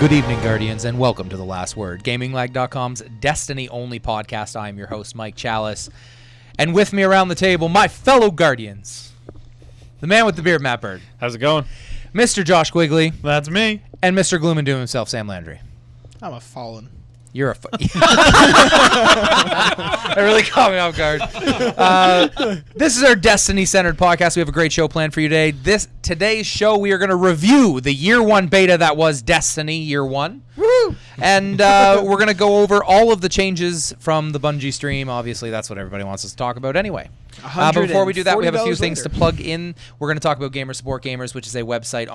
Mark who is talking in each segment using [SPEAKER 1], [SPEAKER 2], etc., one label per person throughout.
[SPEAKER 1] Good evening, Guardians, and welcome to The Last Word, GamingLagg.com's Destiny-only podcast. I am your host, Mike Chalice, and with me around the table, my fellow Guardians, the man with the beard, Matt Bird.
[SPEAKER 2] How's it going?
[SPEAKER 1] Mr. Josh Quigley.
[SPEAKER 2] That's me.
[SPEAKER 1] And Mr. Gloom and Doom himself, Sam Landry.
[SPEAKER 3] I'm a fallen.
[SPEAKER 1] You're a That really caught me off guard. This is our Destiny-centered podcast. We have a great show planned for you today. Today's show, we are going to review the Year 1 beta that was Destiny Year 1. Woo! And we're going to go over all of the changes from the Bungie stream. Obviously, that's what everybody wants us to talk about anyway. But before we do that, we have a few things to plug in. We're going to talk about Gamer Support Gamers, which is a website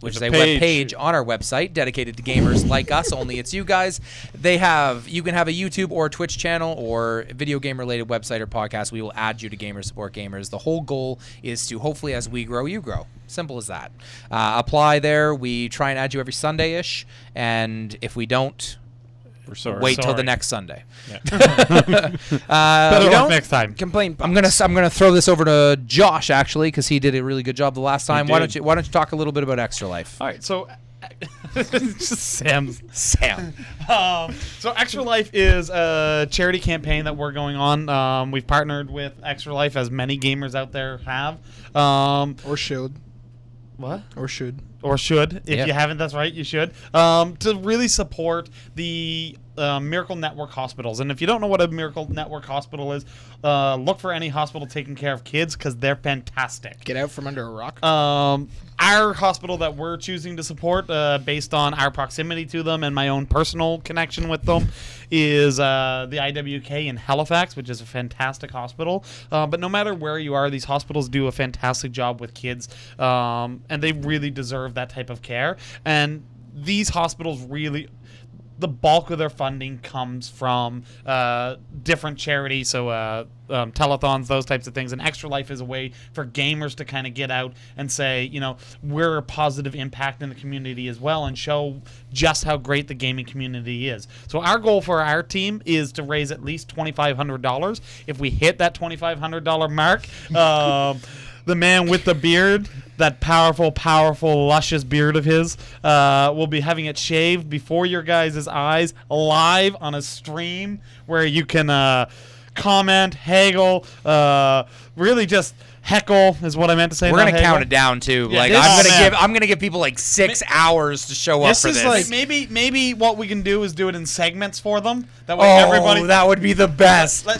[SPEAKER 1] web page on our website dedicated to gamers like us. Only it's you guys. You can have a YouTube or a Twitch channel or video game related website or podcast. We will add you to Gamer Support Gamers. The whole goal is to hopefully, as we grow, you grow. Simple as that. Apply there. We try and add you every Sunday-ish, and if we don't, wait till the next Sunday. Yeah.
[SPEAKER 2] Better luck next time.
[SPEAKER 3] Complain.
[SPEAKER 1] I'm gonna throw this over to Josh actually because he did a really good job the last time. Why don't you talk a little bit about Extra Life?
[SPEAKER 2] All right, so Sam. So Extra Life is a charity campaign that we're going on. We've partnered with Extra Life, as many gamers out there have.
[SPEAKER 3] Or should.
[SPEAKER 2] What?
[SPEAKER 3] Or should.
[SPEAKER 2] Or should. If you haven't, that's right, you should. To really support the Miracle Network hospitals. And if you don't know what a Miracle Network hospital is, look for any hospital taking care of kids because they're fantastic.
[SPEAKER 3] Get out from under a rock.
[SPEAKER 2] Our hospital that we're choosing to support, based on our proximity to them and my own personal connection with them, is the IWK in Halifax, which is a fantastic hospital. But no matter where you are, these hospitals do a fantastic job with kids, and they really deserve that type of care. And these hospitals really, the bulk of their funding comes from different charities, so telethons, those types of things. And Extra Life is a way for gamers to kind of get out and say, you know, we're a positive impact in the community as well, and show just how great the gaming community is. So our goal for our team is to raise at least $2,500. If we hit that $2,500 mark, the man with the beard, that powerful, luscious beard of his, will be having it shaved before your guys' eyes live on a stream where you can comment, haggle, really just heckle is what I meant to say.
[SPEAKER 1] We're gonna count it down too.
[SPEAKER 2] Yeah,
[SPEAKER 1] like I'm gonna give people like 6 hours to show up for this.
[SPEAKER 2] Like maybe what we can do is do it in segments for them. That way everybody.
[SPEAKER 1] That would be the best.
[SPEAKER 2] Like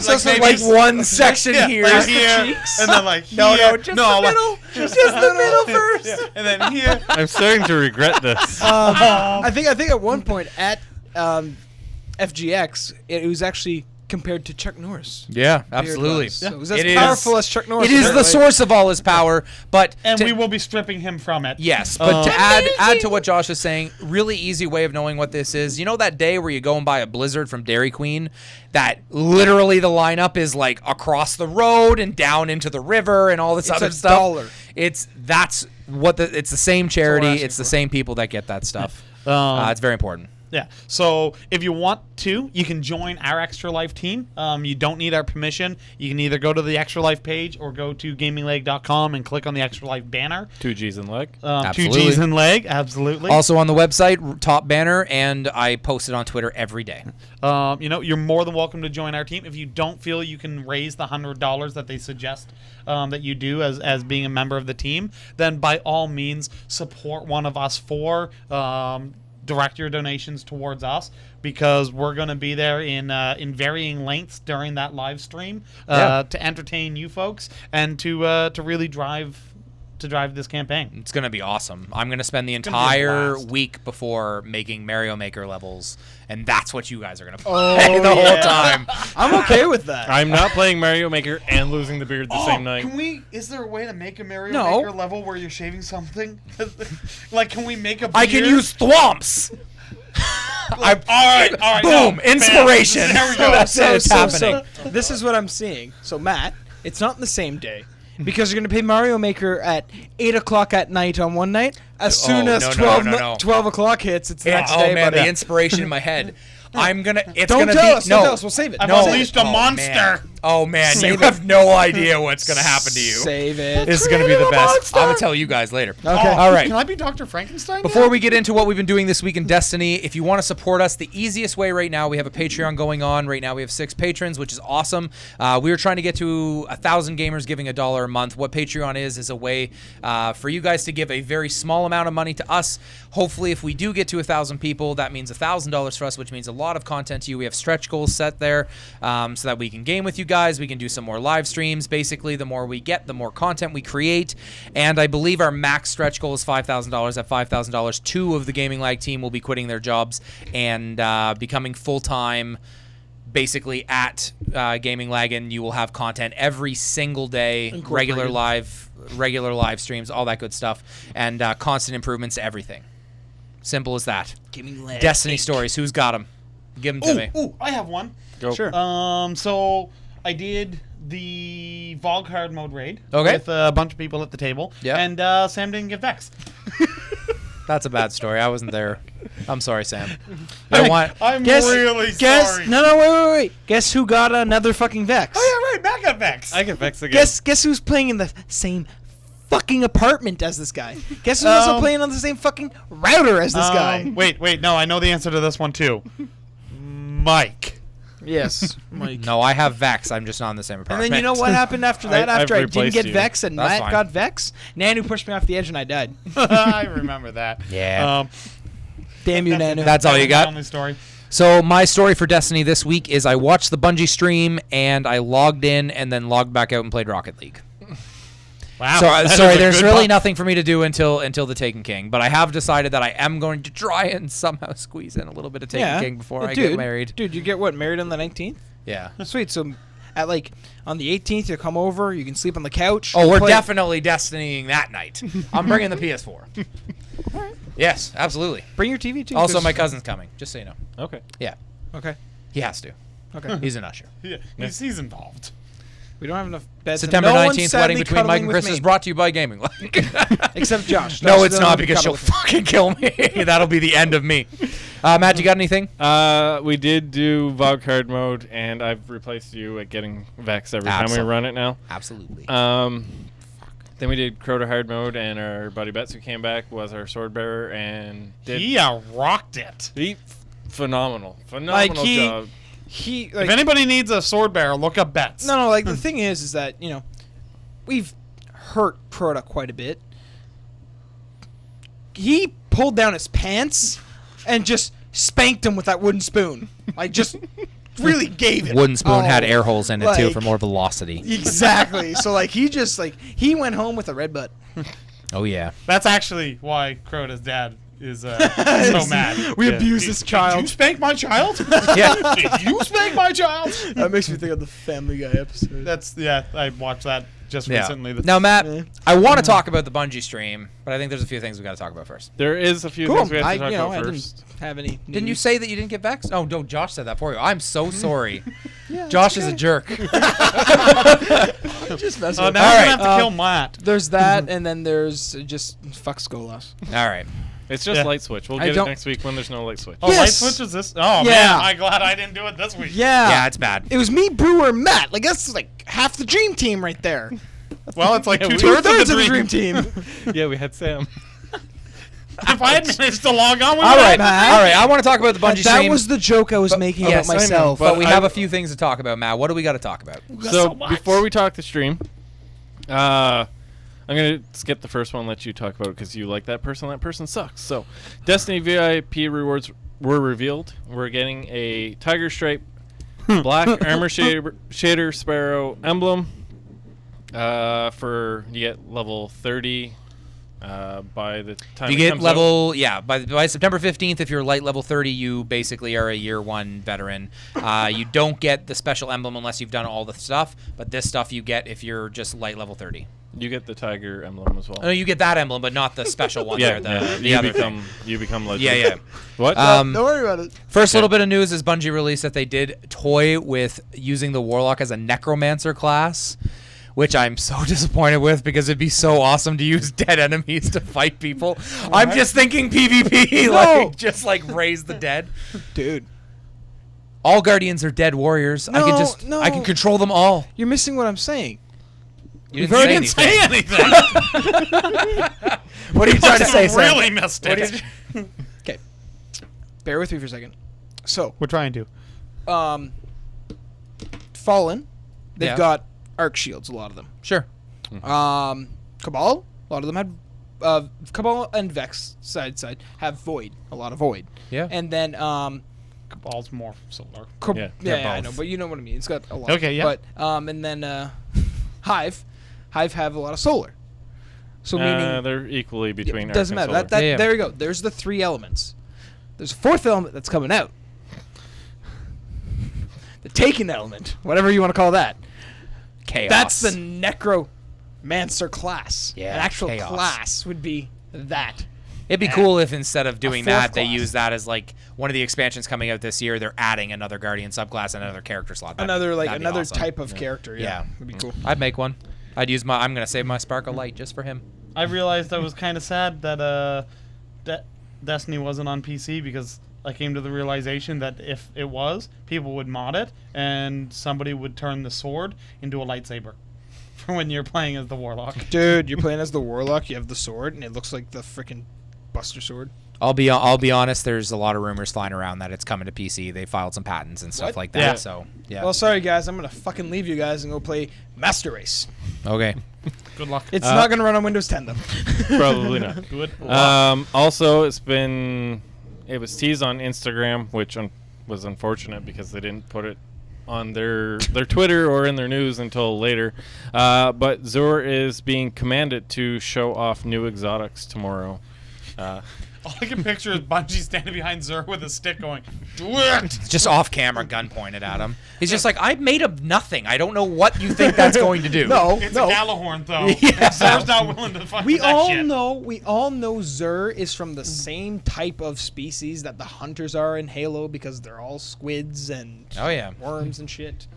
[SPEAKER 1] one section here,
[SPEAKER 2] like here, and then like here.
[SPEAKER 1] Just the middle, just the middle first,
[SPEAKER 2] and then here.
[SPEAKER 4] I'm starting to regret this.
[SPEAKER 3] I think at one point at FGX, it was actually compared to Chuck Norris.
[SPEAKER 1] Yeah, absolutely.
[SPEAKER 3] So it was as powerful as Chuck Norris.
[SPEAKER 1] It is the source of all his power,
[SPEAKER 2] and we will be stripping him from it.
[SPEAKER 1] Yes, but to add to what Josh is saying, really easy way of knowing what this is. You know that day where you go and buy a Blizzard from Dairy Queen, that literally the lineup is like across the road and down into the river and all this other stuff. It's the same charity. It's the same people that get that stuff. It's very important.
[SPEAKER 2] Yeah. So if you want to, you can join our Extra Life team. You don't need our permission. You can either go to the Extra Life page or go to GamingLagg.com and click on the Extra Life banner.
[SPEAKER 4] 2 G's in Lagg.
[SPEAKER 2] 2 G's in Lagg, absolutely.
[SPEAKER 1] Also on the website, top banner, and I post it on Twitter every day.
[SPEAKER 2] You're more than welcome to join our team. If you don't feel you can raise the $100 that they suggest that you do as being a member of the team, then by all means support one of us four. Direct your donations towards us, because we're going to be there in varying lengths during that live stream to entertain you folks and to really drive this campaign.
[SPEAKER 1] It's going to be awesome. I'm going to spend the entire week before making Mario Maker levels, and that's what you guys are going to play the whole time.
[SPEAKER 3] I'm okay with that.
[SPEAKER 4] I'm not playing Mario Maker and losing the beard the same night.
[SPEAKER 2] Is there a way to make a Mario Maker level where you're shaving something? Like, can we make a beard?
[SPEAKER 1] I can use thwomps.
[SPEAKER 2] All right.
[SPEAKER 1] Boom! Inspiration.
[SPEAKER 2] There we go.
[SPEAKER 1] That's it. It's happening.
[SPEAKER 3] So this is what I'm seeing. So Matt, it's not in the same day. Because you're going to play Mario Maker at 8 o'clock at night on one night. As soon as 12 o'clock hits, it's the next day.
[SPEAKER 1] Oh, man, the inspiration in my head. Don't
[SPEAKER 3] tell us. We'll save it.
[SPEAKER 2] I've unleashed a monster.
[SPEAKER 1] Oh man,
[SPEAKER 3] Save
[SPEAKER 1] you
[SPEAKER 3] it.
[SPEAKER 1] have no idea what's gonna happen to you.
[SPEAKER 3] Save it.
[SPEAKER 1] This is gonna be the
[SPEAKER 2] Create a
[SPEAKER 1] best.
[SPEAKER 2] monster!
[SPEAKER 1] I'm gonna tell you guys later.
[SPEAKER 3] Okay.
[SPEAKER 1] All right.
[SPEAKER 2] Can I be Dr. Frankenstein?
[SPEAKER 1] Before we get into what we've been doing this week in Destiny, if you want to support us, the easiest way right now, we have a Patreon going on. Right now we have 6 patrons, which is awesome. We are trying to get to 1,000 gamers giving $1 a month. What Patreon is a way for you guys to give a very small amount of money to us. Hopefully, if we do get to 1,000 people, that means $1,000 for us, which means a lot of content to you. We have stretch goals set there so that we can game with you guys. We can do some more live streams. Basically, the more we get, the more content we create. And I believe our max stretch goal is $5,000. At $5,000, 2 of the Gaming Lagg team will be quitting their jobs and becoming full-time basically at Gaming Lagg, and you will have content every single day, regular live streams, all that good stuff, and constant improvements to everything. Simple as that.
[SPEAKER 3] Gaming Lagg.
[SPEAKER 1] Destiny stories. Who's got them? Give them to me.
[SPEAKER 2] Ooh, I have one.
[SPEAKER 4] Go.
[SPEAKER 3] Sure.
[SPEAKER 2] So I did the Vogue hard mode raid
[SPEAKER 1] Okay.
[SPEAKER 2] with a bunch of people at the table.
[SPEAKER 1] Yeah.
[SPEAKER 2] And Sam didn't get Vex.
[SPEAKER 1] That's a bad story. I wasn't there. I'm sorry, Sam. I want.
[SPEAKER 2] I'm
[SPEAKER 3] Guess-
[SPEAKER 2] really
[SPEAKER 3] Guess
[SPEAKER 2] sorry.
[SPEAKER 3] no, wait. Guess who got another fucking Vex?
[SPEAKER 2] Oh yeah, right. Back got Vex.
[SPEAKER 4] I get Vex again.
[SPEAKER 3] Guess who's playing in the same fucking apartment as this guy? Guess who's also playing on the same fucking router as this guy?
[SPEAKER 2] Wait. No, I know the answer to this one too. Mike.
[SPEAKER 3] Yes, Mike.
[SPEAKER 1] No, I have Vex. I'm just not in the same
[SPEAKER 3] And
[SPEAKER 1] apartment.
[SPEAKER 3] then you know what happened after that?
[SPEAKER 4] I've
[SPEAKER 3] after I didn't
[SPEAKER 4] replaced
[SPEAKER 3] get
[SPEAKER 4] you.
[SPEAKER 3] Vex and
[SPEAKER 1] That's
[SPEAKER 3] Matt
[SPEAKER 1] fine.
[SPEAKER 3] got Vex, Nanu pushed me off the edge and I died.
[SPEAKER 2] I remember that.
[SPEAKER 1] Yeah.
[SPEAKER 3] Damn you, Nanu.
[SPEAKER 1] That's all you got?
[SPEAKER 2] Only story.
[SPEAKER 1] So my story for Destiny this week is I watched the Bungie stream and I logged in and then logged back out and played Rocket League.
[SPEAKER 2] Wow.
[SPEAKER 1] So
[SPEAKER 2] that is
[SPEAKER 1] sorry,
[SPEAKER 2] a
[SPEAKER 1] there's
[SPEAKER 2] good
[SPEAKER 1] really
[SPEAKER 2] pop-
[SPEAKER 1] nothing for me to do until the Taken King, but I have decided that I am going to try and somehow squeeze in a little bit of Taken King before I get married.
[SPEAKER 3] Dude, you get what? Married on the 19th?
[SPEAKER 1] Yeah.
[SPEAKER 3] Sweet. So at on the 18th, you come over. You can sleep on the couch.
[SPEAKER 1] Oh, we're
[SPEAKER 3] play-
[SPEAKER 1] definitely Destinying that night. I'm bringing the PS4. Yes, absolutely.
[SPEAKER 3] Bring your TV too.
[SPEAKER 1] Also,
[SPEAKER 3] 'cause-
[SPEAKER 1] my cousin's coming, just so you know.
[SPEAKER 4] Okay.
[SPEAKER 1] Yeah,
[SPEAKER 3] Okay.
[SPEAKER 1] he has to.
[SPEAKER 3] Okay.
[SPEAKER 1] He's an usher.
[SPEAKER 2] Yeah, he's involved.
[SPEAKER 3] We don't have enough beds.
[SPEAKER 1] September
[SPEAKER 3] no one's
[SPEAKER 1] 19th,
[SPEAKER 3] sadly
[SPEAKER 1] wedding between Mike
[SPEAKER 3] cuddling
[SPEAKER 1] and
[SPEAKER 3] with
[SPEAKER 1] Chris
[SPEAKER 3] me.
[SPEAKER 1] is brought to you by Gaming Lagg.
[SPEAKER 3] Except Josh.
[SPEAKER 1] No,
[SPEAKER 3] Josh
[SPEAKER 1] it's
[SPEAKER 3] doesn't
[SPEAKER 1] not
[SPEAKER 3] have to
[SPEAKER 1] because she'll
[SPEAKER 3] cuddle with me.
[SPEAKER 1] fucking kill me. That'll be the end of me. Matt, you got anything?
[SPEAKER 4] We did do Vogue hard mode, and I've replaced you at getting Vex every time we run it now.
[SPEAKER 1] Absolutely.
[SPEAKER 4] Then we did Crota hard mode, and our buddy Betts, who came back, was our sword bearer, and did
[SPEAKER 2] He rocked it.
[SPEAKER 4] phenomenal
[SPEAKER 3] he-
[SPEAKER 4] job.
[SPEAKER 3] He
[SPEAKER 2] If anybody needs a sword bearer, look up Bets.
[SPEAKER 3] no. Like the thing is that we've hurt Crota quite a bit. He pulled down his pants and just spanked him with that wooden spoon. Like just really gave it.
[SPEAKER 1] Wooden spoon had
[SPEAKER 3] Oh,
[SPEAKER 1] air holes in it too
[SPEAKER 3] like-
[SPEAKER 1] for more velocity.
[SPEAKER 3] Exactly. So like he went home with a red butt.
[SPEAKER 1] Oh yeah.
[SPEAKER 2] That's actually why Crota's dad is so mad.
[SPEAKER 3] We
[SPEAKER 2] Yeah.
[SPEAKER 3] abused this
[SPEAKER 2] Did
[SPEAKER 3] child.
[SPEAKER 2] you spank my child?
[SPEAKER 1] Yeah.
[SPEAKER 2] Did you spank my child?
[SPEAKER 3] That makes me think of the Family Guy episode.
[SPEAKER 2] I watched that just
[SPEAKER 1] Yeah.
[SPEAKER 2] recently.
[SPEAKER 1] Now, Matt,
[SPEAKER 3] Yeah.
[SPEAKER 1] I want to talk about the Bungie stream, but I think there's a few things we got to talk about first.
[SPEAKER 4] There is a few
[SPEAKER 3] Cool.
[SPEAKER 4] things we have
[SPEAKER 3] I
[SPEAKER 4] to talk about
[SPEAKER 3] didn't
[SPEAKER 4] first.
[SPEAKER 3] have any.
[SPEAKER 1] Didn't you say that you didn't get Vex? Oh, no, Josh said that for you. I'm so sorry.
[SPEAKER 3] Yeah,
[SPEAKER 1] Josh is a jerk.
[SPEAKER 3] just mess
[SPEAKER 2] Now
[SPEAKER 3] with
[SPEAKER 2] we're
[SPEAKER 1] All
[SPEAKER 2] gonna
[SPEAKER 1] right,
[SPEAKER 2] have to kill Matt.
[SPEAKER 3] There's that, and then there's just fuck Skolas.
[SPEAKER 1] All right.
[SPEAKER 4] It's just
[SPEAKER 2] Yeah.
[SPEAKER 4] light switch. We'll
[SPEAKER 3] I
[SPEAKER 4] get it
[SPEAKER 3] don't-
[SPEAKER 4] next week when there's no light switch.
[SPEAKER 2] Oh,
[SPEAKER 3] Yes.
[SPEAKER 2] light switch is this? Oh
[SPEAKER 3] Yeah.
[SPEAKER 2] man, I'm glad I didn't do it this week.
[SPEAKER 3] Yeah.
[SPEAKER 1] Yeah, it's bad.
[SPEAKER 3] It was me, Brewer, and Matt. Like that's like half the dream team right there.
[SPEAKER 2] Well, it's like
[SPEAKER 4] Yeah, we-
[SPEAKER 2] 2/3
[SPEAKER 3] of the dream team.
[SPEAKER 4] Yeah, we had Sam.
[SPEAKER 2] If I had managed to log on, we
[SPEAKER 1] All
[SPEAKER 2] would
[SPEAKER 1] right.
[SPEAKER 3] Matt.
[SPEAKER 1] All right. I want to talk about the Bungie
[SPEAKER 3] that
[SPEAKER 1] stream.
[SPEAKER 3] was the joke I was
[SPEAKER 1] But-
[SPEAKER 3] making
[SPEAKER 1] yes,
[SPEAKER 3] about
[SPEAKER 1] I know,
[SPEAKER 3] myself.
[SPEAKER 1] but we
[SPEAKER 4] I-
[SPEAKER 1] have a few things to talk about, Matt. What do we got to talk about?
[SPEAKER 4] So before we talk the stream, I'm gonna skip the first one, let you talk about it because you like that person. That person sucks. So, Destiny VIP rewards were revealed. We're getting a Tiger Stripe, Black Armor Shader Sparrow emblem. For you get level 30. By the time
[SPEAKER 1] You
[SPEAKER 4] it
[SPEAKER 1] get
[SPEAKER 4] comes
[SPEAKER 1] level, by September 15th, if you're light level 30, you basically are a year 1 veteran. You don't get the special emblem unless you've done all the stuff, but this stuff you get if you're just light level 30.
[SPEAKER 4] out, you get the Tiger emblem as well.
[SPEAKER 1] Oh, you get that emblem, but not the special one
[SPEAKER 4] yeah,
[SPEAKER 1] there. The
[SPEAKER 4] you
[SPEAKER 1] other thing.
[SPEAKER 4] become legend.
[SPEAKER 1] Yeah, yeah.
[SPEAKER 4] What?
[SPEAKER 3] Don't worry about it.
[SPEAKER 1] First little bit of news is Bungie released that they did toy with using the Warlock as a Necromancer class, which I'm so disappointed with because it'd be so awesome to use dead enemies to fight people. I'm just thinking PvP,
[SPEAKER 3] No.
[SPEAKER 1] like just like raise the dead.
[SPEAKER 3] Dude.
[SPEAKER 1] All Guardians are dead warriors. I can control them all.
[SPEAKER 3] You're missing what I'm saying.
[SPEAKER 1] You didn't say anything. What are you trying to say, Sam?
[SPEAKER 2] Really missed it.
[SPEAKER 3] Okay. Bear with me for a second. So,
[SPEAKER 2] We're trying to.
[SPEAKER 3] Fallen, they've
[SPEAKER 1] Yeah.
[SPEAKER 3] got arc shields, a lot of them.
[SPEAKER 1] Sure.
[SPEAKER 3] Cabal, a lot of them had Cabal and Vex side have Void, a lot of Void.
[SPEAKER 1] Yeah.
[SPEAKER 3] And then
[SPEAKER 2] Cabal's more solar.
[SPEAKER 4] Yeah,
[SPEAKER 3] yeah, I
[SPEAKER 4] both.
[SPEAKER 3] know, but you know what I mean. It's got a lot.
[SPEAKER 2] Okay, yeah.
[SPEAKER 3] But and then Hive have a lot of solar. So meaning
[SPEAKER 4] they're equally between.
[SPEAKER 3] it doesn't
[SPEAKER 4] Arc
[SPEAKER 3] matter.
[SPEAKER 4] and Solar.
[SPEAKER 1] Yeah.
[SPEAKER 3] There you go. There's the 3 elements. There's a 4th element that's coming out. The Taken element, whatever you want to call that.
[SPEAKER 1] Chaos.
[SPEAKER 3] That's the Necromancer class.
[SPEAKER 1] Yeah,
[SPEAKER 3] An actual
[SPEAKER 1] chaos.
[SPEAKER 3] class would be that.
[SPEAKER 1] It'd be cool if instead of doing
[SPEAKER 3] fourth
[SPEAKER 1] that, they
[SPEAKER 3] class.
[SPEAKER 1] use that as like one of the expansions coming out this year. They're adding another Guardian subclass and another character slot. That'd be awesome.
[SPEAKER 3] type of character. Yeah,
[SPEAKER 1] Yeah.
[SPEAKER 3] would be cool.
[SPEAKER 1] I'd make one. I'm gonna save my Spark of Light just for him.
[SPEAKER 2] I realized I was kind of sad that Destiny wasn't on PC because I came to the realization that if it was, people would mod it and somebody would turn the sword into a lightsaber for when you're playing as the Warlock.
[SPEAKER 3] Dude, you're playing as the Warlock. You have the sword, and it looks like the freaking Buster Sword.
[SPEAKER 1] I'll be honest. There's a lot of rumors flying around that it's coming to PC. They filed some patents and stuff
[SPEAKER 3] What?
[SPEAKER 1] like that.
[SPEAKER 2] Yeah.
[SPEAKER 1] So yeah.
[SPEAKER 3] Well, sorry guys, I'm gonna fucking leave you guys and go play Master Race.
[SPEAKER 1] Okay.
[SPEAKER 2] Good luck.
[SPEAKER 3] It's not gonna run on Windows 10 though.
[SPEAKER 4] Probably not.
[SPEAKER 2] Good.
[SPEAKER 4] Also, it was teased on Instagram, which was unfortunate because they didn't put it on their Twitter or in their news until later. But Zur is being commanded to show off new exotics tomorrow.
[SPEAKER 2] All I can picture is Bungie standing behind Zur with a stick going, "Do it!"
[SPEAKER 1] Just off camera, gun pointed at him. He's just like, I made of nothing. I don't know what you think that's going to do.
[SPEAKER 2] It's a Galahorn, though.
[SPEAKER 1] Yeah.
[SPEAKER 2] And Zur's not willing to fuck
[SPEAKER 3] We
[SPEAKER 2] with that
[SPEAKER 3] all
[SPEAKER 2] shit.
[SPEAKER 3] know Zur is from the same type of species that the hunters are in Halo because they're all squids and
[SPEAKER 1] Oh yeah.
[SPEAKER 3] worms and shit.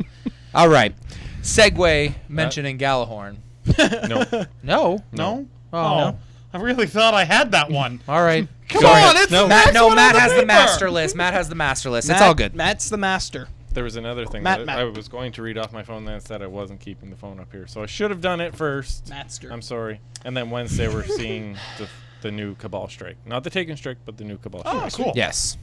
[SPEAKER 1] All right. Segue mentioning Galahorn.
[SPEAKER 4] No.
[SPEAKER 1] No.
[SPEAKER 2] No?
[SPEAKER 1] Oh.
[SPEAKER 2] No. I really thought I had that one.
[SPEAKER 1] All right.
[SPEAKER 2] Come
[SPEAKER 1] Sorry.
[SPEAKER 2] on, it's the
[SPEAKER 1] Matt.
[SPEAKER 2] next
[SPEAKER 1] No,
[SPEAKER 2] one
[SPEAKER 1] Matt
[SPEAKER 2] on
[SPEAKER 1] has the
[SPEAKER 2] paper.
[SPEAKER 1] master list. Matt has the master list. It's
[SPEAKER 3] Matt-
[SPEAKER 1] all good.
[SPEAKER 3] Matt's the master.
[SPEAKER 4] There was another thing
[SPEAKER 3] Matt.
[SPEAKER 4] that I was going to read off my phone that said I wasn't keeping the phone up here, so I should have done it first.
[SPEAKER 3] Master.
[SPEAKER 4] I'm sorry. And then Wednesday we're seeing the new Cabal strike, not the Taken strike, but the new Cabal strike.
[SPEAKER 2] Oh, cool.
[SPEAKER 1] Yes.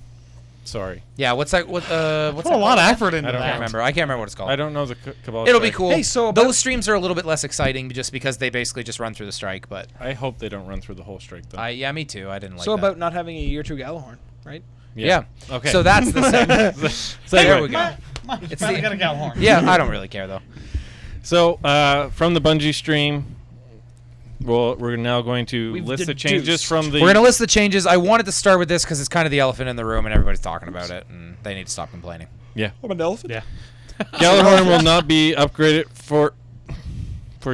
[SPEAKER 4] Sorry,
[SPEAKER 1] Yeah. What's that? What's
[SPEAKER 2] Put a
[SPEAKER 1] that
[SPEAKER 2] lot of
[SPEAKER 1] called?
[SPEAKER 2] effort into
[SPEAKER 4] I don't
[SPEAKER 1] I
[SPEAKER 2] that.
[SPEAKER 1] can't remember. I can't remember what it's called.
[SPEAKER 4] I don't know the Cabal.
[SPEAKER 1] It'll be
[SPEAKER 4] strike.
[SPEAKER 1] cool.
[SPEAKER 3] Hey, so about-
[SPEAKER 1] those streams are a little bit less exciting just because they basically just run through the strike. But
[SPEAKER 4] I hope they don't run through the whole strike though.
[SPEAKER 1] yeah, me too. I didn't like
[SPEAKER 3] So
[SPEAKER 1] that.
[SPEAKER 3] about not having a year 2 Galahorn, right?
[SPEAKER 1] Yeah.
[SPEAKER 4] Okay.
[SPEAKER 1] So that's the segment. There we go.
[SPEAKER 2] It's
[SPEAKER 1] the-
[SPEAKER 2] I got a Galahorn.
[SPEAKER 1] Yeah, I don't really care though.
[SPEAKER 4] So from the Bungie stream, we're now going to
[SPEAKER 3] We've
[SPEAKER 4] list the changes
[SPEAKER 3] deduced.
[SPEAKER 4] from the.
[SPEAKER 1] We're gonna list the changes. I wanted to start with this because it's kind of the elephant in the room and everybody's talking about it, and they need to stop complaining.
[SPEAKER 4] Yeah.
[SPEAKER 3] I'm an elephant.
[SPEAKER 2] Yeah.
[SPEAKER 4] Galahorn will not be upgraded for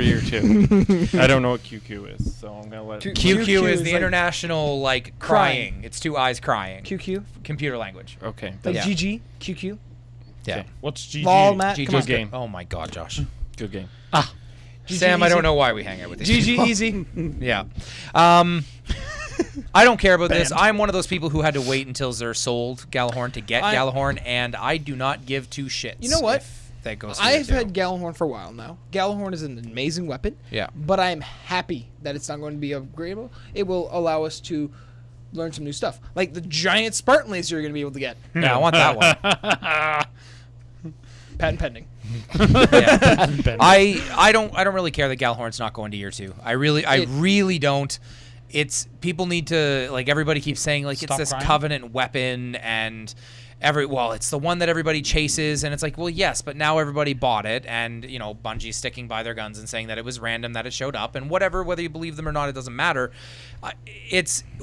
[SPEAKER 4] year 2. I don't know what QQ is, so I'm gonna let.
[SPEAKER 1] QQ is the
[SPEAKER 3] like
[SPEAKER 1] international like
[SPEAKER 3] crying.
[SPEAKER 1] crying. It's 2 eyes crying.
[SPEAKER 3] QQ.
[SPEAKER 1] Computer language.
[SPEAKER 4] Okay.
[SPEAKER 3] Like
[SPEAKER 1] Yeah.
[SPEAKER 3] GG. QQ.
[SPEAKER 1] Yeah.
[SPEAKER 4] Okay.
[SPEAKER 2] What's GG?
[SPEAKER 3] Lol, Matt.
[SPEAKER 1] GG
[SPEAKER 3] Come on.
[SPEAKER 4] game.
[SPEAKER 1] Oh my God, Josh.
[SPEAKER 4] Good game.
[SPEAKER 1] Sam, I
[SPEAKER 3] easy.
[SPEAKER 1] don't know why we hang out with these
[SPEAKER 3] GG
[SPEAKER 1] people.
[SPEAKER 3] easy.
[SPEAKER 1] Yeah. I don't care about this.
[SPEAKER 3] Banned.
[SPEAKER 1] I'm one of those people who had to wait until they're sold Galahorn to get
[SPEAKER 3] I-
[SPEAKER 1] Galahorn, and I do not give 2 shits.
[SPEAKER 3] You know what?
[SPEAKER 1] If that goes. through
[SPEAKER 3] I've
[SPEAKER 1] too.
[SPEAKER 3] had Galahorn for a while now. Galahorn is an amazing weapon.
[SPEAKER 1] Yeah.
[SPEAKER 3] But I'm happy that it's not going to be upgradable. It will allow us to learn some new stuff. Like the giant Spartan laser you're going to be able to get.
[SPEAKER 1] Yeah, I want that one.
[SPEAKER 3] Patent pending.
[SPEAKER 1] Yeah. I don't really care that Galahorn's not going to year 2. I really don't. It's people need to like everybody keeps saying like
[SPEAKER 2] Stop
[SPEAKER 1] it's this
[SPEAKER 2] crying.
[SPEAKER 1] Covenant weapon and it's the one that everybody chases and it's like, well, yes, but now everybody bought it and Bungie's sticking by their guns and saying that it was random that it showed up and whether you believe them or not, it doesn't matter.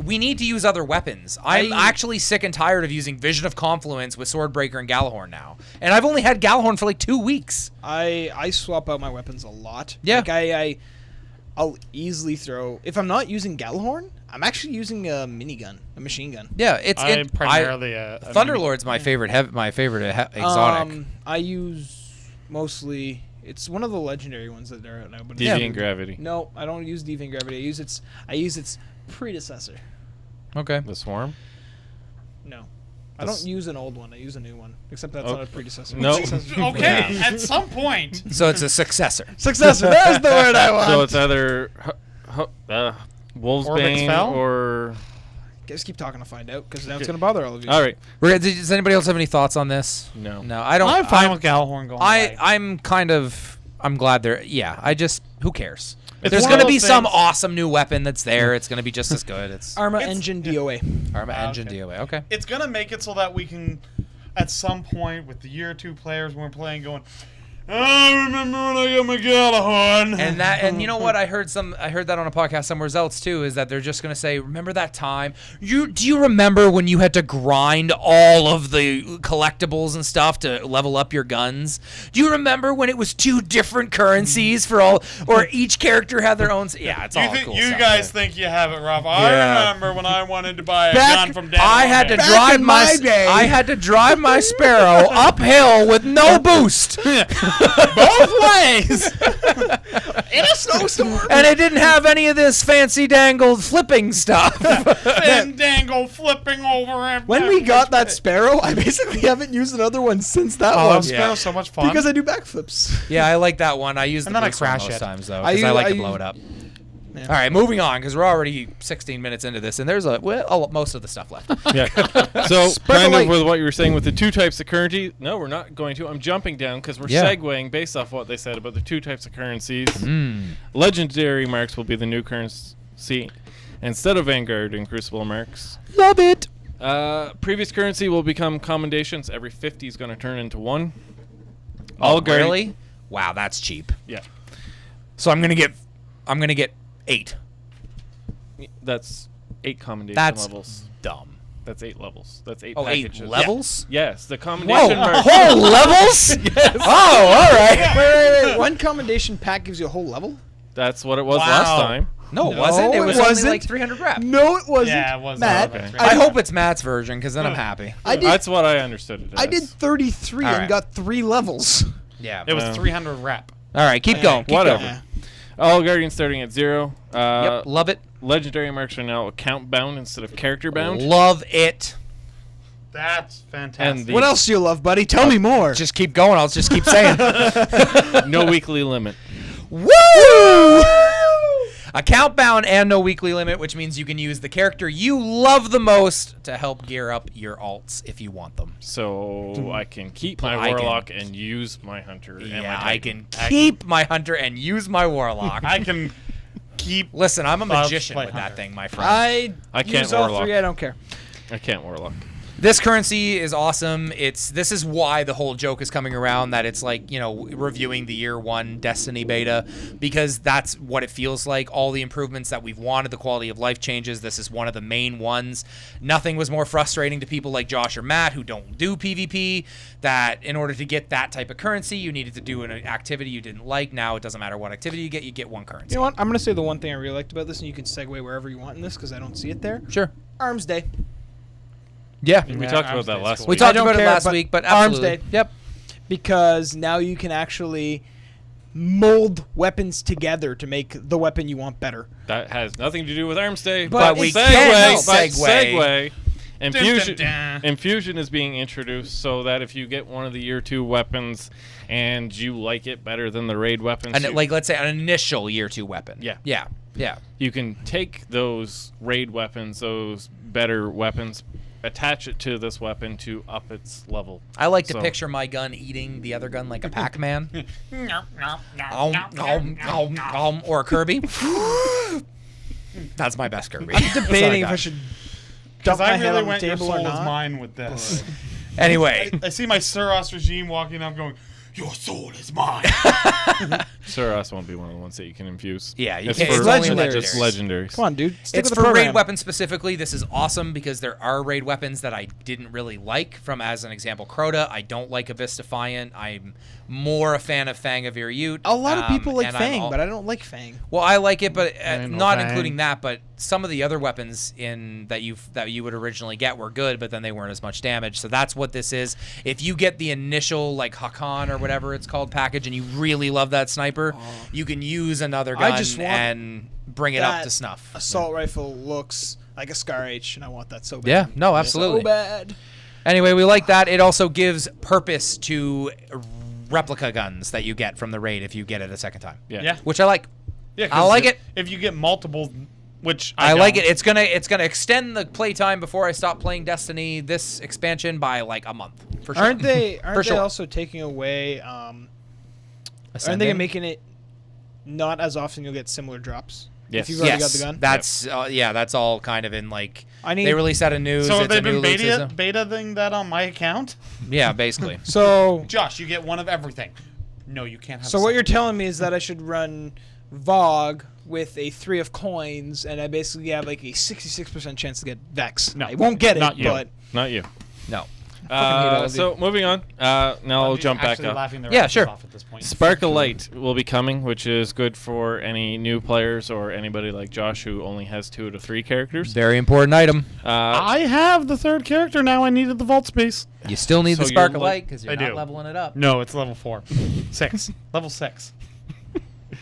[SPEAKER 1] We need to use other weapons. I'm actually sick and tired of using Vision of Confluence with Swordbreaker and Galahorn now. And I've only had Galahorn for like 2 weeks.
[SPEAKER 3] I swap out my weapons a lot.
[SPEAKER 1] Yeah.
[SPEAKER 3] Like I'll easily throw if I'm not using Galahorn, I'm actually using a minigun, a machine gun.
[SPEAKER 1] Yeah,
[SPEAKER 2] I'm primarily a
[SPEAKER 1] Thunderlord's my favorite exotic.
[SPEAKER 3] I use mostly it's one of the legendary ones that are out now, but
[SPEAKER 4] Deviant Gravity.
[SPEAKER 3] No, I don't use Deviant Gravity. I use its predecessor.
[SPEAKER 1] Okay.
[SPEAKER 4] The Swarm.
[SPEAKER 3] No. I don't use an old one. I use a new one. Except that's not a predecessor.
[SPEAKER 4] No.
[SPEAKER 2] Okay, at some point.
[SPEAKER 1] So it's a successor.
[SPEAKER 3] Successor. There's the word I want.
[SPEAKER 4] So it's either Wolfsbane
[SPEAKER 2] Fell?
[SPEAKER 4] or...
[SPEAKER 3] Just keep talking to find out, because now it's going to bother all of you.
[SPEAKER 4] All right.
[SPEAKER 1] Does anybody else have any thoughts on this?
[SPEAKER 4] No.
[SPEAKER 1] No, I don't.
[SPEAKER 2] I'm fine with Gallhorn going away.
[SPEAKER 1] I'm glad they're. Yeah, who cares?
[SPEAKER 2] It's
[SPEAKER 1] There's
[SPEAKER 2] one
[SPEAKER 1] going to
[SPEAKER 2] of
[SPEAKER 1] be
[SPEAKER 2] those
[SPEAKER 1] some
[SPEAKER 2] things-
[SPEAKER 1] awesome new weapon that's there. It's going to be just as good. It's
[SPEAKER 3] Arma Engine DOA.
[SPEAKER 1] Arma Engine
[SPEAKER 2] okay.
[SPEAKER 1] DOA. Okay.
[SPEAKER 2] It's going to make it so that we can, at some point, with the year 2 players when we're playing, going, I remember when I got my Gallahorn.
[SPEAKER 1] And you know what? I heard that on a podcast somewhere else too. Is that they're just gonna say, remember that time? Do you remember when you had to grind all of the collectibles and stuff to level up your guns? Do you remember when it was 2 different currencies for all, or each character had their own? Yeah, it's all cool
[SPEAKER 2] You
[SPEAKER 1] stuff.
[SPEAKER 2] guys think you have it rough. I
[SPEAKER 1] Yeah.
[SPEAKER 2] remember when I wanted to buy a
[SPEAKER 3] Back-
[SPEAKER 2] gun from Dan.
[SPEAKER 1] I had to
[SPEAKER 3] Back
[SPEAKER 1] drive
[SPEAKER 3] in my day.
[SPEAKER 1] I had to drive my Sparrow uphill with no boost. Both ways.
[SPEAKER 3] In a snowstorm.
[SPEAKER 1] And it didn't have any of this fancy dangled flipping stuff.
[SPEAKER 2] and dangle flipping over and
[SPEAKER 3] When we got that Sparrow, I basically haven't used another one since that
[SPEAKER 2] Oh,
[SPEAKER 3] one.
[SPEAKER 2] Sparrow's so much fun.
[SPEAKER 3] Because I do backflips.
[SPEAKER 1] Yeah, I like that one. I use the
[SPEAKER 2] And then I
[SPEAKER 1] boost one
[SPEAKER 2] crash
[SPEAKER 1] most
[SPEAKER 2] it.
[SPEAKER 1] times though,
[SPEAKER 3] I
[SPEAKER 1] because I,
[SPEAKER 3] use-
[SPEAKER 1] like
[SPEAKER 3] I
[SPEAKER 1] to blow
[SPEAKER 3] use-
[SPEAKER 1] it up.
[SPEAKER 3] Yeah.
[SPEAKER 1] All right, moving on because we're already 16 minutes into this, and there's most of the stuff left.
[SPEAKER 4] Yeah. So,
[SPEAKER 3] Spread the
[SPEAKER 4] kind
[SPEAKER 3] light.
[SPEAKER 4] of with what you were saying with the 2 types of currency. No, we're not going to. I'm jumping down because we're
[SPEAKER 1] Yeah.
[SPEAKER 4] segueing based off what they said about the 2 types of currencies. Legendary marks will be the new currency instead of Vanguard and Crucible marks.
[SPEAKER 1] Love it.
[SPEAKER 4] Previous currency will become commendations. Every 50 is going to turn into 1.
[SPEAKER 1] Oh,
[SPEAKER 4] guardi-
[SPEAKER 1] really? Wow, that's cheap.
[SPEAKER 4] Yeah.
[SPEAKER 1] So I'm gonna get 8.
[SPEAKER 4] That's 8 commendation
[SPEAKER 1] That's
[SPEAKER 4] levels.
[SPEAKER 1] dumb.
[SPEAKER 4] That's 8 levels. That's 8
[SPEAKER 1] Oh, 8
[SPEAKER 4] packages.
[SPEAKER 1] levels?
[SPEAKER 4] Yes, the
[SPEAKER 1] Whoa,
[SPEAKER 4] commendation marks.
[SPEAKER 1] whole levels?
[SPEAKER 4] Yes.
[SPEAKER 1] Oh, all right.
[SPEAKER 3] Wait. One commendation pack gives you a whole level?
[SPEAKER 4] That's what it was
[SPEAKER 2] Wow.
[SPEAKER 4] last time.
[SPEAKER 1] No, it
[SPEAKER 3] No,
[SPEAKER 1] wasn't. It
[SPEAKER 3] it
[SPEAKER 1] was only
[SPEAKER 3] wasn't.
[SPEAKER 1] like 300 rep.
[SPEAKER 3] No, it wasn't.
[SPEAKER 2] Yeah, it wasn't.
[SPEAKER 3] Matt,
[SPEAKER 4] Okay.
[SPEAKER 1] I hope it's Matt's version because then I'm happy.
[SPEAKER 3] I did,
[SPEAKER 4] That's what I understood it as.
[SPEAKER 3] I did 33
[SPEAKER 1] All
[SPEAKER 3] and
[SPEAKER 1] right.
[SPEAKER 3] got 3 levels.
[SPEAKER 1] Yeah.
[SPEAKER 2] It was 300 rep.
[SPEAKER 1] All right, keep going. Keep
[SPEAKER 4] Whatever.
[SPEAKER 1] going.
[SPEAKER 4] All Guardians starting at 0.
[SPEAKER 1] Yep, love it.
[SPEAKER 4] Legendary marks are now account bound instead of character bound.
[SPEAKER 1] Love it.
[SPEAKER 2] That's fantastic.
[SPEAKER 4] And the
[SPEAKER 3] What else do you love, buddy? Tell me more.
[SPEAKER 1] Just keep going. I'll just keep saying.
[SPEAKER 4] no weekly limit.
[SPEAKER 1] Woo! Account bound and no weekly limit, which means you can use the character you love the most to help gear up your alts if you want them.
[SPEAKER 4] So I can keep my
[SPEAKER 1] I can-
[SPEAKER 4] Warlock and use my Hunter. and my
[SPEAKER 1] Yeah, I
[SPEAKER 4] Titan.
[SPEAKER 1] can keep my hunter and use my warlock.
[SPEAKER 2] I can keep.
[SPEAKER 1] Listen, I'm a
[SPEAKER 2] I'll
[SPEAKER 1] magician
[SPEAKER 2] play
[SPEAKER 1] with
[SPEAKER 2] Hunter.
[SPEAKER 1] that thing, my friend.
[SPEAKER 4] I can't
[SPEAKER 3] use all
[SPEAKER 4] Warlock.
[SPEAKER 3] 3. I don't care.
[SPEAKER 4] I can't Warlock.
[SPEAKER 1] This currency is awesome. This is why the whole joke is coming around that it's like, reviewing the year 1 Destiny beta, because that's what it feels like. All the improvements that we've wanted, the quality of life changes, this is one of the main ones. Nothing was more frustrating to people like Josh or Matt who don't do PvP, that in order to get that type of currency, you needed to do an activity you didn't like. Now it doesn't matter what activity you get 1 currency.
[SPEAKER 3] You know what? I'm going to say the one thing I really liked about this, and you can segue wherever you want in this because I don't see it there.
[SPEAKER 1] Sure.
[SPEAKER 3] Arms Day.
[SPEAKER 1] Yeah.
[SPEAKER 4] We
[SPEAKER 2] Yeah,
[SPEAKER 4] talked
[SPEAKER 2] Arms
[SPEAKER 4] about that
[SPEAKER 2] Day's
[SPEAKER 4] last
[SPEAKER 2] cool.
[SPEAKER 1] We
[SPEAKER 4] week.
[SPEAKER 1] talked
[SPEAKER 3] I don't
[SPEAKER 1] about it
[SPEAKER 3] care,
[SPEAKER 1] last
[SPEAKER 3] but
[SPEAKER 1] week, but
[SPEAKER 3] Arms
[SPEAKER 1] absolutely.
[SPEAKER 3] Day.
[SPEAKER 1] Yep.
[SPEAKER 3] Because now you can actually mold weapons together to make the weapon you want better.
[SPEAKER 4] That has nothing to do with Arms Day.
[SPEAKER 1] But we
[SPEAKER 4] segue,
[SPEAKER 1] can
[SPEAKER 4] but
[SPEAKER 1] segue.
[SPEAKER 4] segue. Infusion,
[SPEAKER 2] Dun, dun, dun.
[SPEAKER 4] Infusion is being introduced so that if you get one of the year 2 weapons and you like it better than the raid weapons,
[SPEAKER 1] And let's say an initial year 2 weapon.
[SPEAKER 4] Yeah.
[SPEAKER 1] Yeah. Yeah.
[SPEAKER 4] you can take those raid weapons, those better weapons, attach it to this weapon to up its level.
[SPEAKER 1] I like to
[SPEAKER 4] So-
[SPEAKER 1] picture my gun eating the other gun like a Pac-Man. Or a Kirby. That's my best Kirby.
[SPEAKER 3] I'm debating if
[SPEAKER 1] got.
[SPEAKER 3] I should
[SPEAKER 2] Because
[SPEAKER 3] dump my
[SPEAKER 2] I
[SPEAKER 3] head
[SPEAKER 2] really
[SPEAKER 3] on the
[SPEAKER 2] went your
[SPEAKER 3] table or
[SPEAKER 2] soul is
[SPEAKER 3] not.
[SPEAKER 2] mine with this.
[SPEAKER 1] Anyway,
[SPEAKER 2] I see my Suros regime walking up going, your soul is mine.
[SPEAKER 4] Suros won't be one of the ones that you can infuse.
[SPEAKER 1] yeah, you
[SPEAKER 4] It's
[SPEAKER 1] can't.
[SPEAKER 4] for
[SPEAKER 1] It's only
[SPEAKER 3] legendaries.
[SPEAKER 4] just
[SPEAKER 1] legendaries.
[SPEAKER 4] legendaries.
[SPEAKER 3] Come on, dude. Stick
[SPEAKER 1] It's
[SPEAKER 3] with
[SPEAKER 1] for
[SPEAKER 3] the program.
[SPEAKER 1] raid weapons specifically. This is awesome because there are raid weapons that I didn't really like. From, as an example, Crota. I don't like Abyss Defiant. I'm more a fan of Fang of Virute.
[SPEAKER 3] A lot of people like
[SPEAKER 1] and
[SPEAKER 3] Fang, but I don't like Fang.
[SPEAKER 1] Well, I like it, but
[SPEAKER 2] ain't no
[SPEAKER 1] not
[SPEAKER 2] Fang.
[SPEAKER 1] including that. But some of the other weapons that you would originally get were good, but then they weren't as much damage. So that's what this is. If you get the initial like Hakan or whatever it's called package, and you really love that sniper, you can use another gun
[SPEAKER 3] I just want
[SPEAKER 1] and bring it up
[SPEAKER 3] that
[SPEAKER 1] to snuff.
[SPEAKER 3] Assault rifle looks like a Scar H, and I want that so bad.
[SPEAKER 1] Yeah, no, absolutely.
[SPEAKER 3] So bad.
[SPEAKER 1] Anyway, we like that. It also gives purpose to replica guns that you get from the raid if you get it a second time.
[SPEAKER 2] Yeah.
[SPEAKER 1] Which I like.
[SPEAKER 2] Yeah,
[SPEAKER 1] I like it.
[SPEAKER 2] If you get multiple, which
[SPEAKER 1] I like
[SPEAKER 2] don't.
[SPEAKER 1] it. It's gonna extend the playtime before I stop playing Destiny, this expansion, by like a month. For sure.
[SPEAKER 3] Aren't they
[SPEAKER 1] sure.
[SPEAKER 3] also taking away aren't they
[SPEAKER 1] Ascending?
[SPEAKER 3] making it not as often you'll get similar drops?
[SPEAKER 4] Yes.
[SPEAKER 3] If you've already got
[SPEAKER 1] Yes,
[SPEAKER 3] the gun?
[SPEAKER 1] that's all kind of in like.
[SPEAKER 3] I need
[SPEAKER 1] They released that in news.
[SPEAKER 2] So have
[SPEAKER 1] it's
[SPEAKER 2] they
[SPEAKER 1] a new
[SPEAKER 2] been
[SPEAKER 1] loot system.
[SPEAKER 2] beta-ing that on my account?
[SPEAKER 1] Yeah, basically.
[SPEAKER 3] So
[SPEAKER 2] Josh, you get one of everything. No, you can't have.
[SPEAKER 3] So what
[SPEAKER 2] some.
[SPEAKER 3] you're telling me is that I should run VOG with a 3 of coins, and I basically have like a 66% chance to get Vex.
[SPEAKER 2] No.
[SPEAKER 3] I won't get it,
[SPEAKER 2] Not you.
[SPEAKER 3] but
[SPEAKER 4] Not you.
[SPEAKER 1] No.
[SPEAKER 3] hate all of
[SPEAKER 4] So moving on. Now I'll jump back
[SPEAKER 2] Actually
[SPEAKER 4] up.
[SPEAKER 2] laughing their
[SPEAKER 1] Yeah,
[SPEAKER 2] asses
[SPEAKER 1] sure.
[SPEAKER 2] off at this point.
[SPEAKER 4] Sparkle Light will be coming, which is good for any new players or anybody like Josh who only has 2 to 3 characters.
[SPEAKER 1] Very important item.
[SPEAKER 2] I have the 3rd character now. I needed the vault space.
[SPEAKER 1] You still need
[SPEAKER 4] So
[SPEAKER 1] the
[SPEAKER 4] you're
[SPEAKER 1] Sparkle
[SPEAKER 4] like-
[SPEAKER 1] Light because you're
[SPEAKER 2] I
[SPEAKER 1] not
[SPEAKER 2] do.
[SPEAKER 1] leveling it up.
[SPEAKER 2] No, it's level 4. 6. Level 6.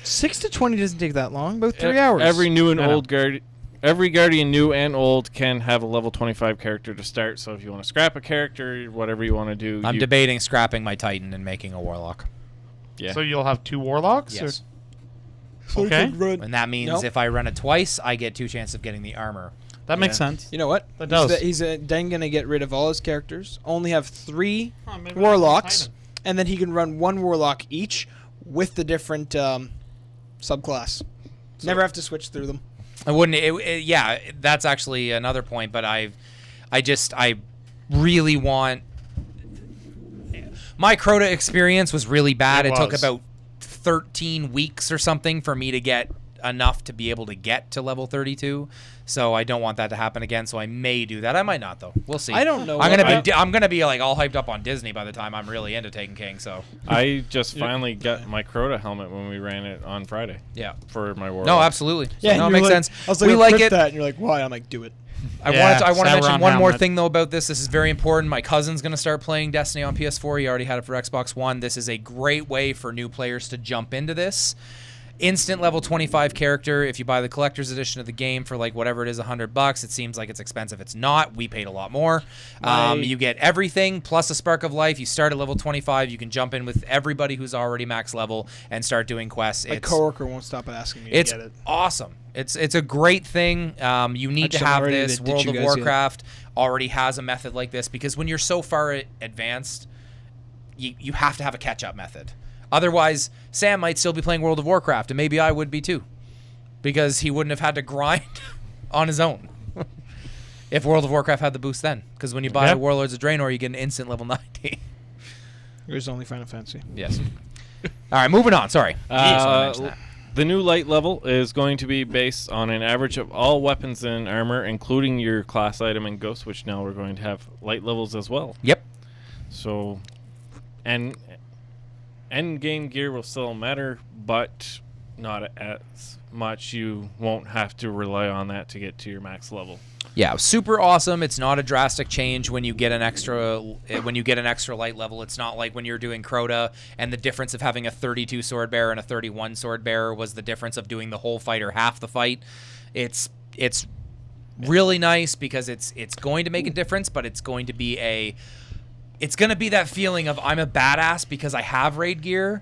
[SPEAKER 3] 6 to 20 doesn't take that long, about 3 hours.
[SPEAKER 4] Every new and
[SPEAKER 2] I know.
[SPEAKER 4] old every Guardian, new and old, can have a level 25 character to start. So if you want to scrap a character, whatever you want to do,
[SPEAKER 1] I'm
[SPEAKER 4] you,
[SPEAKER 1] debating scrapping my Titan and making a Warlock.
[SPEAKER 4] yeah.
[SPEAKER 2] So you'll have 2 warlocks?
[SPEAKER 1] Yes.
[SPEAKER 3] So you
[SPEAKER 2] Okay.
[SPEAKER 3] could run-
[SPEAKER 1] And that means
[SPEAKER 3] Nope.
[SPEAKER 1] if I run it twice, I get 2 chances of getting the armor.
[SPEAKER 2] That makes
[SPEAKER 4] Yeah.
[SPEAKER 2] sense.
[SPEAKER 3] You know what?
[SPEAKER 2] That does.
[SPEAKER 3] He's then going to get rid of all his characters, only have 3
[SPEAKER 2] Oh, maybe
[SPEAKER 3] warlocks,
[SPEAKER 2] Titan.
[SPEAKER 3] and then he can run 1 warlock each with the different subclass. Never have to switch through them.
[SPEAKER 1] I wouldn't. Yeah, that's actually another point. But I really want. My Crota experience was really bad. It took
[SPEAKER 2] was.
[SPEAKER 1] about 13 weeks or something for me to get enough to be able to get to level 32. So I don't want that to happen again. So I may do that. I might not though. We'll see.
[SPEAKER 3] I don't know.
[SPEAKER 1] I'm gonna be like all hyped up on Disney by the time I'm really into Taken King. So
[SPEAKER 4] I just finally got my Crota helmet when we ran it on Friday
[SPEAKER 1] yeah.
[SPEAKER 4] for my Warlock.
[SPEAKER 1] No, absolutely.
[SPEAKER 3] Yeah,
[SPEAKER 1] no, it
[SPEAKER 3] and
[SPEAKER 1] makes
[SPEAKER 3] you're like-
[SPEAKER 1] sense.
[SPEAKER 3] I was like,
[SPEAKER 1] We
[SPEAKER 3] "I'll
[SPEAKER 1] like
[SPEAKER 3] quit
[SPEAKER 1] it.
[SPEAKER 3] that," and you're like, "Why?" I'm like, "Do it."
[SPEAKER 1] I
[SPEAKER 2] Yeah,
[SPEAKER 1] want to
[SPEAKER 2] Cyberon
[SPEAKER 1] mention one more
[SPEAKER 2] helmet.
[SPEAKER 1] thing though about this. This is very important. My cousin's going to start playing Destiny on PS4. He already had it for Xbox One. This is a great way for new players to jump into this. Instant level 25 character. If you buy the collector's edition of the game for like whatever it is, $100, it seems like it's expensive. It's not. We paid a lot more. You get everything plus a spark of life. You start at level 25. You can jump in with everybody who's already max level and start doing quests.
[SPEAKER 3] My coworker won't stop asking me
[SPEAKER 1] It's
[SPEAKER 3] to get it.
[SPEAKER 1] awesome. It's a great thing. You need to
[SPEAKER 3] just
[SPEAKER 1] have
[SPEAKER 3] already
[SPEAKER 1] this.
[SPEAKER 3] did you
[SPEAKER 1] World of
[SPEAKER 3] guys yet?
[SPEAKER 1] Warcraft already has a method like this because when you're so far advanced, you have to have a catch-up method. Otherwise, Sam might still be playing World of Warcraft, and maybe I would be too, because he wouldn't have had to grind on his own if World of Warcraft had the boost then. Because when you buy
[SPEAKER 2] Yep.
[SPEAKER 1] the Warlords of Draenor, you get an instant level 90.
[SPEAKER 3] There's only Final Fantasy.
[SPEAKER 1] Yes. All right, moving on. Sorry. Jeez, I mentioned that.
[SPEAKER 4] The new light level is going to be based on an average of all weapons and armor, including your class item and ghost, which now we're going to have light levels as well.
[SPEAKER 1] Yep.
[SPEAKER 4] So, and end game gear will still matter, but not as much. You won't have to rely on that to get to your max level.
[SPEAKER 1] Yeah, super awesome. It's not a drastic change when you get an extra light level. It's not like when you're doing Crota and the difference of having a 32 sword bearer and a 31 sword bearer was the difference of doing the whole fight or half the fight. It's really nice because it's going to make a difference, but it's going to be that feeling of I'm a badass because I have raid gear,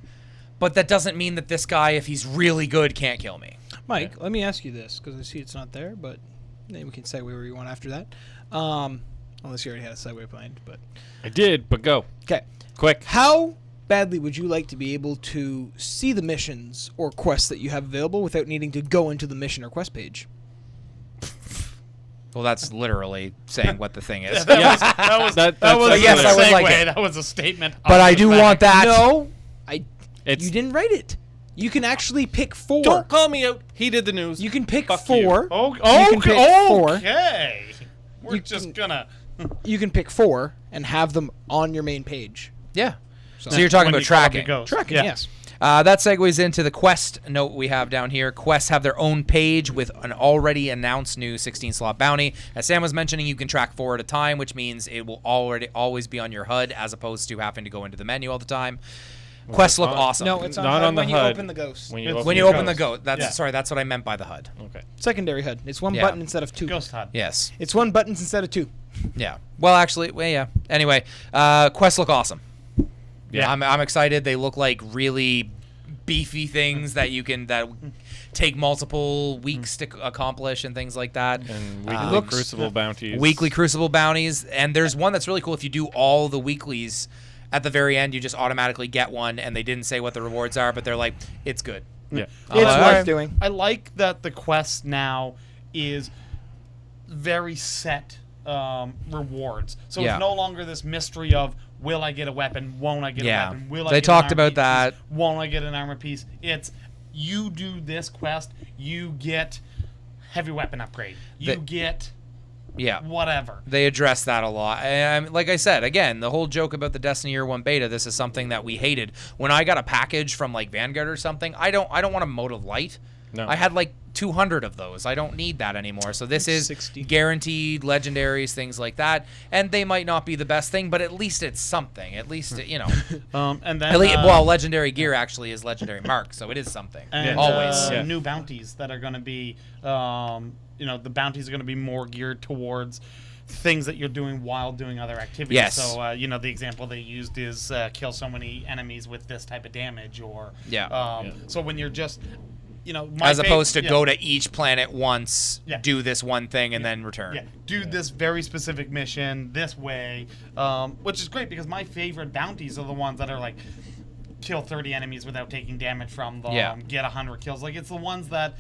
[SPEAKER 1] but that doesn't mean that this guy, if he's really good, can't kill me.
[SPEAKER 3] Mike, let me ask you this because I see it's not there, but then we can segue where you want after that. Unless you already had a segue planned, but
[SPEAKER 4] I did, but go.
[SPEAKER 3] okay.
[SPEAKER 4] Quick.
[SPEAKER 3] How badly would you like to be able to see the missions or quests that you have available without needing to go into the mission or quest page?
[SPEAKER 1] Well, that's literally saying what the thing is.
[SPEAKER 4] Yes.
[SPEAKER 2] That was
[SPEAKER 4] That's
[SPEAKER 2] a
[SPEAKER 1] yes, I would
[SPEAKER 2] segue.
[SPEAKER 1] like it.
[SPEAKER 2] That was a statement.
[SPEAKER 1] But I do want that.
[SPEAKER 3] No,
[SPEAKER 4] It's,
[SPEAKER 3] you didn't write it. You can actually pick 4.
[SPEAKER 4] Don't call me out. He did the news.
[SPEAKER 3] You can pick
[SPEAKER 4] Fuck
[SPEAKER 3] 4.
[SPEAKER 4] you.
[SPEAKER 2] Oh,
[SPEAKER 3] can pick 4.
[SPEAKER 2] okay. We're
[SPEAKER 3] You
[SPEAKER 2] just
[SPEAKER 3] can-
[SPEAKER 2] gonna.
[SPEAKER 3] You can pick 4 and have them on your main page.
[SPEAKER 1] Yeah.
[SPEAKER 3] So,
[SPEAKER 1] So you're talking
[SPEAKER 2] When
[SPEAKER 1] about
[SPEAKER 2] you call up
[SPEAKER 1] tracking.
[SPEAKER 2] your ghost.
[SPEAKER 3] tracking,
[SPEAKER 2] Yeah.
[SPEAKER 3] yes.
[SPEAKER 1] That segues into the quest note we have down here. Quests have their own page with an already announced new 16-slot bounty. As Sam was mentioning, you can track 4 at a time, which means it will always be on your HUD as opposed to having to go into the menu all the time. Quests look
[SPEAKER 4] not-
[SPEAKER 1] awesome.
[SPEAKER 3] No, it's on
[SPEAKER 4] Not
[SPEAKER 3] HUD
[SPEAKER 4] on the
[SPEAKER 3] when you
[SPEAKER 4] HUD.
[SPEAKER 3] open the ghost.
[SPEAKER 4] When you
[SPEAKER 2] It's-
[SPEAKER 4] open
[SPEAKER 1] when you
[SPEAKER 4] your
[SPEAKER 1] open the
[SPEAKER 4] ghost.
[SPEAKER 1] ghost.
[SPEAKER 2] Yeah.
[SPEAKER 1] That's what I meant by the HUD.
[SPEAKER 4] Okay.
[SPEAKER 3] Secondary HUD. It's one
[SPEAKER 1] Yeah.
[SPEAKER 3] button instead of 2.
[SPEAKER 2] Ghost HUD.
[SPEAKER 1] Yes.
[SPEAKER 3] It's 1 buttons instead of 2.
[SPEAKER 1] Yeah. Well, actually, yeah. Anyway, quests look awesome.
[SPEAKER 4] Yeah.
[SPEAKER 1] I'm excited. They look like really beefy things that take multiple weeks to accomplish and things like that.
[SPEAKER 4] And weekly Crucible bounties.
[SPEAKER 1] Weekly Crucible bounties. And there's one that's really cool. If you do all the weeklies at the very end, you just automatically get one, and they didn't say what the rewards are, but they're like, it's good.
[SPEAKER 4] Yeah.
[SPEAKER 3] It's worth doing.
[SPEAKER 2] I like that the quest now is very set rewards. So
[SPEAKER 1] Yeah.
[SPEAKER 2] it's no longer this mystery of, will I get a weapon? Won't I get a weapon? Will I
[SPEAKER 1] They
[SPEAKER 2] get
[SPEAKER 1] talked
[SPEAKER 2] an armor
[SPEAKER 1] about
[SPEAKER 2] piece?
[SPEAKER 1] that.
[SPEAKER 2] Won't I get an armor piece? It's, you do this quest, you get heavy weapon upgrade. You get
[SPEAKER 1] Yeah.
[SPEAKER 2] whatever.
[SPEAKER 1] They address that a lot. And like I said, again, the whole joke about the Destiny Year 1 beta, this is something that we hated. When I got a package from like Vanguard or something, I don't want a mode of light.
[SPEAKER 4] No.
[SPEAKER 1] I had like 200 of those. I don't need that anymore. So this is
[SPEAKER 3] 60.
[SPEAKER 1] guaranteed legendaries, things like that. And they might not be the best thing, but at least it's something. At least, you know.
[SPEAKER 2] And then
[SPEAKER 1] At least, well, legendary gear actually is legendary mark, so it is something.
[SPEAKER 2] and,
[SPEAKER 1] Always.
[SPEAKER 4] Yeah.
[SPEAKER 2] new bounties that are going to be, the bounties are going to be more geared towards things that you're doing while doing other activities.
[SPEAKER 1] Yes.
[SPEAKER 2] So, the example they used is kill so many enemies with this type of damage, or so when you're just,
[SPEAKER 1] As opposed to go to each planet once,
[SPEAKER 2] Yeah.
[SPEAKER 1] do this one thing, and then return.
[SPEAKER 2] Yeah, do this very specific mission this way, which is great because my favorite bounties are the ones that are like kill 30 enemies without taking damage from them, get 100 kills. Like, it's the ones that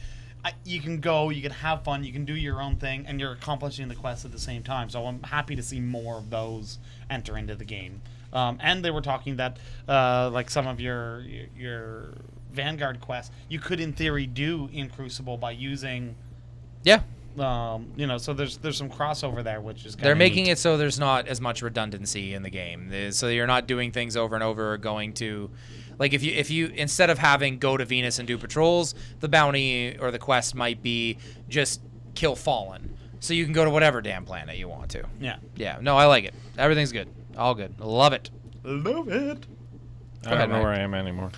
[SPEAKER 2] you can go, you can have fun, you can do your own thing, and you're accomplishing the quest at the same time. So I'm happy to see more of those enter into the game. And they were talking that like some of your Vanguard quests you could in theory do in Crucible by using
[SPEAKER 1] Yeah.
[SPEAKER 2] so there's some crossover there, which is
[SPEAKER 1] They're making it so there's not as much redundancy in the game. So you're not doing things over and over, or going to, like, if you instead of having go to Venus and do patrols, the bounty or the quest might be just kill Fallen. So you can go to whatever damn planet you want to. Yeah. No, I like it. Everything's good. All good. Love it.
[SPEAKER 2] Love it.
[SPEAKER 4] I don't know where I am anymore.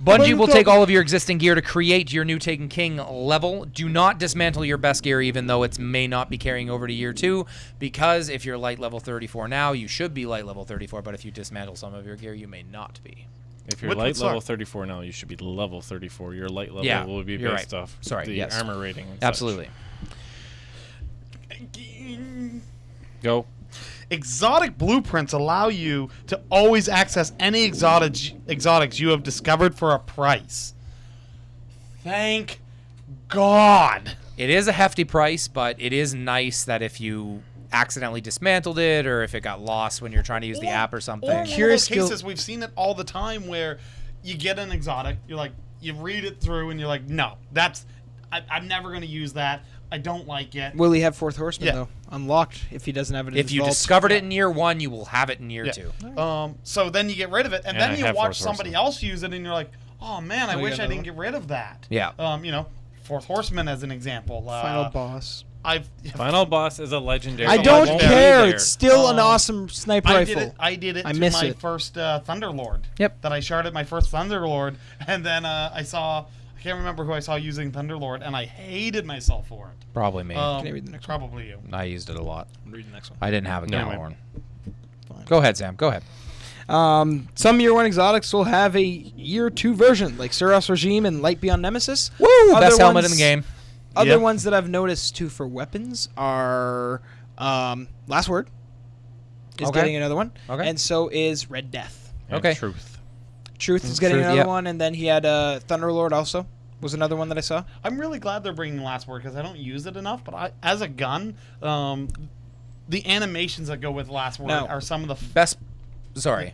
[SPEAKER 1] Bungie will take all of your existing gear to create your new Taken King level. Do not dismantle your best gear, even though it may not be carrying over to year 2, because if you're light level 34 now, you should be light level 34, but if you dismantle some of your gear, you may not be.
[SPEAKER 4] If you're light level 34 now, you should be level 34. Your light level will be based off the armor rating. And
[SPEAKER 1] Absolutely.
[SPEAKER 4] Go.
[SPEAKER 2] Exotic blueprints allow you to always access any exotics you have discovered for a price. Thank God.
[SPEAKER 1] It is a hefty price, but it is nice that if you accidentally dismantled it, or if it got lost when you're trying to use the app or something.
[SPEAKER 2] Or in those cases, we've seen it all the time where you get an exotic, you're like, you read it through, and you're like, no, I'm never going to use that. I don't like it.
[SPEAKER 3] Will he have Fourth Horseman though? Unlocked if he doesn't have it in
[SPEAKER 1] If
[SPEAKER 3] his
[SPEAKER 1] you
[SPEAKER 3] vault?
[SPEAKER 1] discovered it in year 1, you will have it in year 2.
[SPEAKER 2] So then you get rid of it, and then you watch somebody else use it, and you're like, oh man, I wish I didn't get rid of that.
[SPEAKER 1] Yeah.
[SPEAKER 2] Fourth Horseman as an example.
[SPEAKER 3] Final boss.
[SPEAKER 4] Final boss is a legendary.
[SPEAKER 3] I don't care. It's still an awesome sniper rifle.
[SPEAKER 2] I did it to my first Thunderlord.
[SPEAKER 1] Yep.
[SPEAKER 2] That I sharded my first Thunderlord, and then I can't remember who I saw using Thunderlord, and I hated myself for it.
[SPEAKER 1] Probably me.
[SPEAKER 3] Can I read the next one?
[SPEAKER 2] Probably you.
[SPEAKER 1] I used it a lot.
[SPEAKER 3] Read the next one.
[SPEAKER 1] I didn't have a
[SPEAKER 4] No,
[SPEAKER 1] Gallahorn. Go ahead, Sam. Go ahead.
[SPEAKER 3] Some year 1 exotics will have a year 2 version, like Suros Regime and Light Beyond Nemesis.
[SPEAKER 1] Woo! Best helmet in the game.
[SPEAKER 3] Other ones that I've noticed too for weapons are Last Word is getting another one, and so is Red Death.
[SPEAKER 4] And Truth.
[SPEAKER 3] Truth is getting another one, and then he had Thunderlord also was another one that I saw.
[SPEAKER 2] I'm really glad they're bringing Last Word because I don't use it enough. But as a gun, the animations that go with Last Word are some of the
[SPEAKER 1] best. Sorry.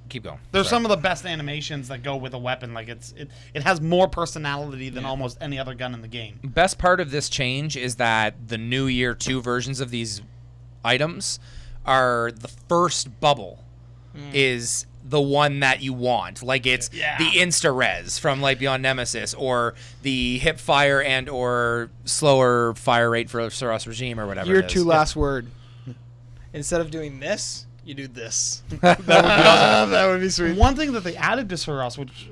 [SPEAKER 1] Keep going.
[SPEAKER 2] There's some of the best animations that go with a weapon. Like it has more personality than almost any other gun in the game.
[SPEAKER 1] Best part of this change is that the new year 2 versions of these items are the first bubble is the one that you want. Like it's the insta-res from Light Beyond Nemesis, or the hip fire and or slower fire rate for Suros Regime, or whatever
[SPEAKER 3] Year
[SPEAKER 1] it is.
[SPEAKER 3] 2 Last Word. Instead of doing this, you do this.
[SPEAKER 2] That would be awesome.
[SPEAKER 3] That would be sweet.
[SPEAKER 2] One thing that they added to Suros, which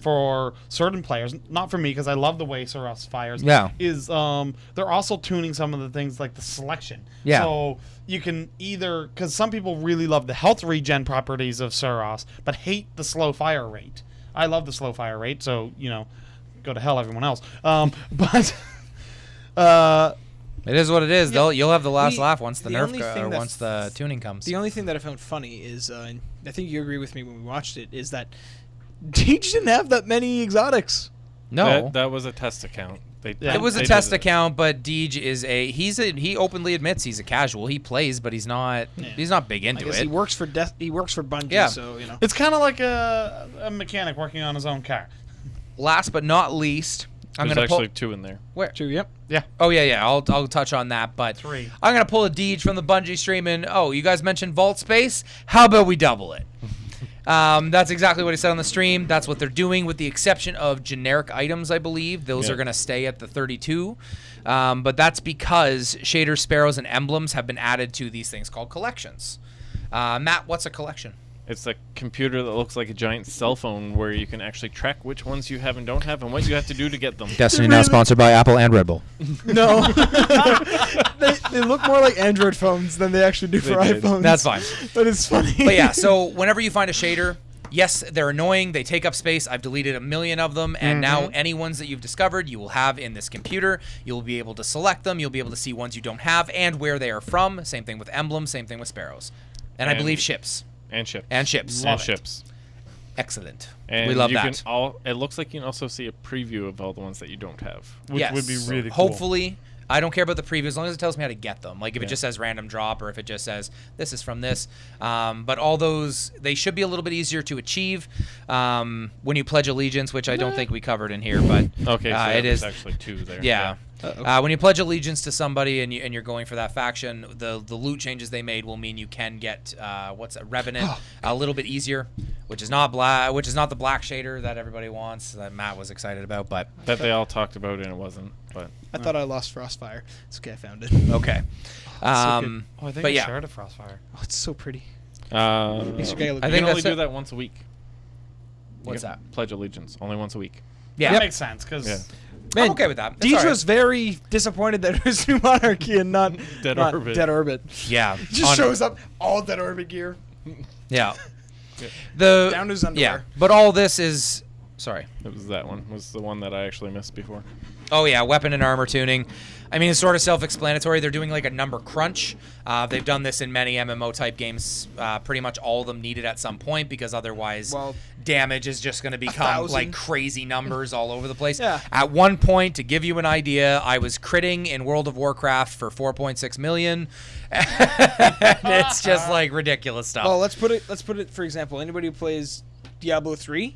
[SPEAKER 2] for certain players, not for me because I love the way Suros fires, is they're also tuning some of the things like the selection.
[SPEAKER 1] Yeah.
[SPEAKER 2] So you can either, because some people really love the health regen properties of Suros, but hate the slow fire rate. I love the slow fire rate, so, go to hell everyone else. But...
[SPEAKER 1] It is what it is. You'll have the last laugh once the
[SPEAKER 3] only
[SPEAKER 1] nerf
[SPEAKER 3] thing that
[SPEAKER 1] once the tuning comes.
[SPEAKER 3] The only thing that I found funny is, and I think you agree with me when we watched it, is that Deej didn't have that many exotics.
[SPEAKER 1] No,
[SPEAKER 4] that was a test account.
[SPEAKER 1] It was a test account, but Deej is he openly admits he's a casual. He plays, but he's not big into it.
[SPEAKER 3] He works for Bungie, so
[SPEAKER 2] It's kind of like a mechanic working on his own car.
[SPEAKER 1] Last but not least,
[SPEAKER 4] There's actually 2 in there.
[SPEAKER 1] Where?
[SPEAKER 3] 2, yep.
[SPEAKER 2] Yeah.
[SPEAKER 1] Oh yeah. I'll touch on that, but
[SPEAKER 2] 3.
[SPEAKER 1] I'm gonna pull a Deej from the Bungie stream, and you guys mentioned vault space. How about we double it? That's exactly what he said on the stream. That's what they're doing, with the exception of generic items, I believe. Those are gonna stay at the 32, but that's because shaders, sparrows, and emblems have been added to these things called collections. Matt, what's a collection?
[SPEAKER 4] It's a computer that looks like a giant cell phone where you can actually track which ones you have and don't have and what you have to do to get them.
[SPEAKER 1] Destiny now sponsored by Apple and Red Bull.
[SPEAKER 3] No. they look more like Android phones than they actually do for iPhones.
[SPEAKER 1] That's fine.
[SPEAKER 3] But it's funny.
[SPEAKER 1] But yeah, so whenever you find a shader, yes, they're annoying. They take up space. I've deleted a million of them, and now any ones that you've discovered, you will have in this computer. You'll be able to select them. You'll be able to see ones you don't have and where they are from. Same thing with emblems. Same thing with sparrows. And I believe ships.
[SPEAKER 4] And ships.
[SPEAKER 1] And ships.
[SPEAKER 4] And ships.
[SPEAKER 1] Excellent.
[SPEAKER 4] And
[SPEAKER 1] we love
[SPEAKER 4] you
[SPEAKER 1] that.
[SPEAKER 4] It looks like you can also see a preview of all the ones that you don't have.
[SPEAKER 2] Which would be really cool.
[SPEAKER 1] Hopefully, I don't care about the preview as long as it tells me how to get them. Like if it just says random drop or if it just says this is from this. But all those, they should be a little bit easier to achieve when you pledge allegiance, which I don't think we covered in here. But
[SPEAKER 4] okay, so
[SPEAKER 1] it is
[SPEAKER 4] actually 2 there.
[SPEAKER 1] Yeah. When you pledge allegiance to somebody and you're going for that faction, the loot changes they made will mean you can get Revenant a little bit easier, which is not the black shader that everybody wants that Matt was excited about, but
[SPEAKER 4] that they all talked about and it wasn't. But
[SPEAKER 3] I thought I lost Frostfire. It's okay, I found it.
[SPEAKER 1] Okay.
[SPEAKER 2] I think
[SPEAKER 1] but
[SPEAKER 2] I
[SPEAKER 1] yeah.
[SPEAKER 2] shared a Frostfire.
[SPEAKER 3] Oh, it's so pretty.
[SPEAKER 4] you
[SPEAKER 1] I
[SPEAKER 4] can
[SPEAKER 1] think
[SPEAKER 4] only
[SPEAKER 1] that's
[SPEAKER 4] do
[SPEAKER 1] it.
[SPEAKER 4] that once a week.
[SPEAKER 1] What's that?
[SPEAKER 4] Pledge allegiance only once a week.
[SPEAKER 1] Yeah.
[SPEAKER 2] That makes sense because
[SPEAKER 3] Man,
[SPEAKER 1] I'm okay with that. That's
[SPEAKER 3] Deej
[SPEAKER 1] all right.
[SPEAKER 3] was very disappointed that it was New Monarchy and not
[SPEAKER 4] Dead
[SPEAKER 3] not
[SPEAKER 4] Orbit.
[SPEAKER 3] Dead Orbit.
[SPEAKER 1] Yeah.
[SPEAKER 3] Just shows up all Dead Orbit gear.
[SPEAKER 1] Yeah. The
[SPEAKER 3] Down to his underwear.
[SPEAKER 1] Yeah. But all this is sorry.
[SPEAKER 4] It was that one. Was the one that I actually missed before.
[SPEAKER 1] Oh yeah, weapon and armor tuning. I mean, it's sort of self-explanatory. They're doing like a number crunch. They've done this in many MMO-type games. Pretty much all of them need it at some point because otherwise damage is just going to become like crazy numbers all over the place.
[SPEAKER 3] Yeah.
[SPEAKER 1] At one point, to give you an idea, I was critting in World of Warcraft for 4.6 million. It's just like ridiculous stuff.
[SPEAKER 3] Well, let's put it for example. Anybody who plays Diablo 3,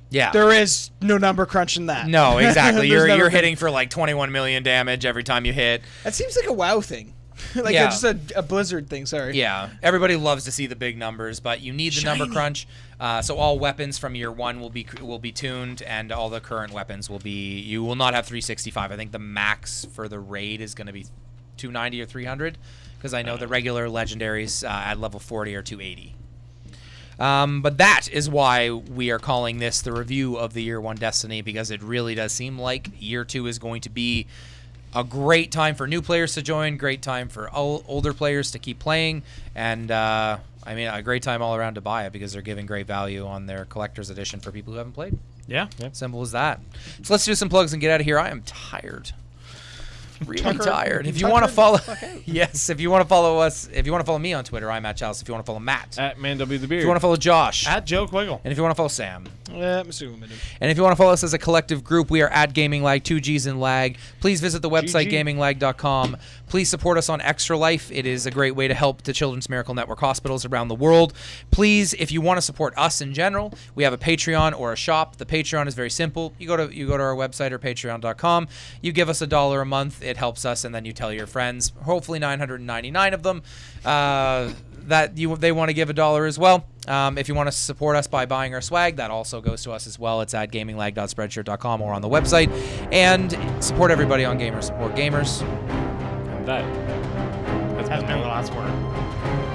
[SPEAKER 1] yeah.
[SPEAKER 3] there is no number crunch in that.
[SPEAKER 1] No, exactly.
[SPEAKER 3] There's never
[SPEAKER 1] you're
[SPEAKER 3] been-
[SPEAKER 1] hitting for like 21 million damage every time you hit.
[SPEAKER 3] That seems like a WoW thing. Like
[SPEAKER 1] Yeah.
[SPEAKER 3] just a Blizzard thing, sorry.
[SPEAKER 1] Yeah, everybody loves to see the big numbers, but you need the number crunch. So all weapons from year 1 will be tuned, and all the current weapons will be. You will not have 365. I think the max for the raid is going to be 290 or 300, because I know the regular legendaries at level 40 are 280. But that is why we are calling this the review of the year 1 Destiny, because it really does seem like year 2 is going to be a great time for new players to join, great time for older players to keep playing, and I mean, a great time all around to buy it because they're giving great value on their collector's edition for people who haven't played.
[SPEAKER 2] Yeah.
[SPEAKER 1] Simple as that. So let's do some plugs and get out of here. I am tired. Really tired. If you want to follow, yes, if you want to follow us, if you want to follow me on Twitter, I'm at Chalice. If you want to follow Matt,
[SPEAKER 4] At ManW the Beard.
[SPEAKER 1] if you want to follow Josh,
[SPEAKER 2] At Joe Quiggle.
[SPEAKER 1] and if you want to follow Sam,
[SPEAKER 3] Mr.
[SPEAKER 1] and if you want to follow us as a collective group, we are at Gaming Lag, 2 G's in Lag. Please visit the website, gaminglag.com. Please support us on Extra Life. It is a great way to help the Children's Miracle Network hospitals around the world. Please, if you want to support us in general, we have a Patreon or a shop. The Patreon is very simple. You go to our website or patreon.com. You give us $1 a month. It helps us, and then you tell your friends, hopefully 999 of them, that they want to give $1 as well. If you want to support us by buying our swag, that also goes to us as well. It's at gaminglag.spreadshirt.com or on the website. And support everybody on Gamers Support Gamers.
[SPEAKER 4] And that
[SPEAKER 2] Has been the last word.